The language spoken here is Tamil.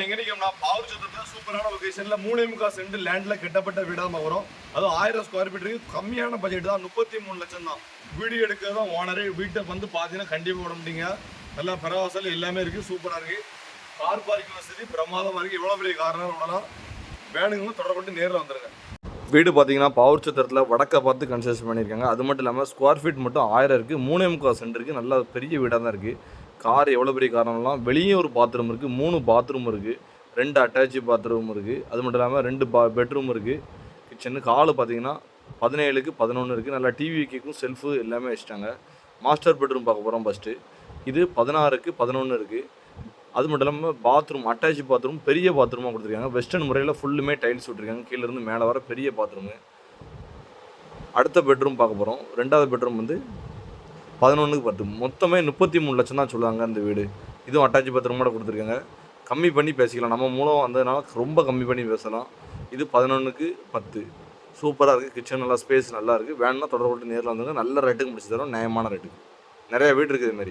எங்க நிற்கோம்னா பாவூர் சத்திரத்தில் சூப்பரான லொகேஷன்ல 3.25 சென்ட் லேண்ட்ல கட்டப்பட்ட வீடாக வரும். அதுவும் 1000 ஸ்கொயர் ஃபீட் இருக்கு. கம்மியான பட்ஜெட் தான், 33 லட்சம் தான். வீடியோ எடுக்கிறது தான் ஓனரே. வீட்டை வந்து பார்த்தீங்கன்னா கண்டிப்பாக விட முடியுங்க. நல்லா பரவாசல் எல்லாமே இருக்கு, சூப்பராக இருக்கு. கார் பார்க்கிங் வசதி பிரமாதமாக இருக்கு. எவ்வளோ பெரிய கார்னாலும் விடலாம். வேணுங்களும் தொடர்பட்டு நேரில் வந்துருங்க. வீடு பார்த்தீங்கன்னா பாவூர் சத்திரத்தில் வடக்க பார்த்து கன்ஸ்ட்ரக்ஷன் பண்ணியிருக்காங்க. அது மட்டும் இல்லாமல் ஸ்கொயர் ஃபீட் மட்டும் 1000 இருக்குது. 3.25 சென்ட் இருக்குது. நல்ல பெரிய வீடாக தான் இருக்குது. கார் எவ்வளோ பெரிய காரணம்லாம் வெளியே ஒரு பாத்ரூம் இருக்குது, 3 பாத்ரூம் இருக்குது, 2 அட்டாச் பாத்ரூம் இருக்குது. அது மட்டும் இல்லாமல் 2 பெட்ரூம் இருக்குது. கிச்சனுக்கு ஹாலு பார்த்தீங்கன்னா 17க்கு 11 இருக்குது. நல்லா டிவி கேக்கும் செல்ஃபு எல்லாமே வச்சுட்டாங்க. மாஸ்டர் பெட்ரூம் பார்க்க போகிறோம் ஃபஸ்ட்டு. இது 16க்கு 11 இருக்குது. அது மட்டும் இல்லாமல் பாத்ரூம் அட்டாச் பாத்ரூம் பெரிய பாத்ரூமாக கொடுத்துருக்காங்க. வெஸ்டர்ன் முறையில் ஃபுல்லுமே டைல்ஸ் விட்டுருக்காங்க. கீழேருந்து மேலே வர பெரிய பாத்ரூமு. அடுத்த பெட்ரூம் பார்க்க போகிறோம். 2வது பெட்ரூம் வந்து 11க்கு 10. மொத்தமே 33 லட்சம் தான் சொல்லுவாங்க அந்த வீடு. இதுவும் அட்டாச் பாத்ரூமோட கொடுத்துருக்காங்க. கம்மி பண்ணி பேசிக்கலாம். நம்ம மூலம் வந்ததுனால ரொம்ப கம்மி பண்ணி பேசலாம். இது 11க்கு 10. சூப்பராக இருக்குது. கிச்சன் நல்லா ஸ்பேஸ் நல்லா இருக்குது. வேணும்னா தொடர்பு நேரில் வந்துங்க. நல்ல ரேட்டுக்கு முடிச்சு தரோம், நியாயமான ரேட்டுக்கு. நிறைய வீடு இருக்குது இதுமாரி.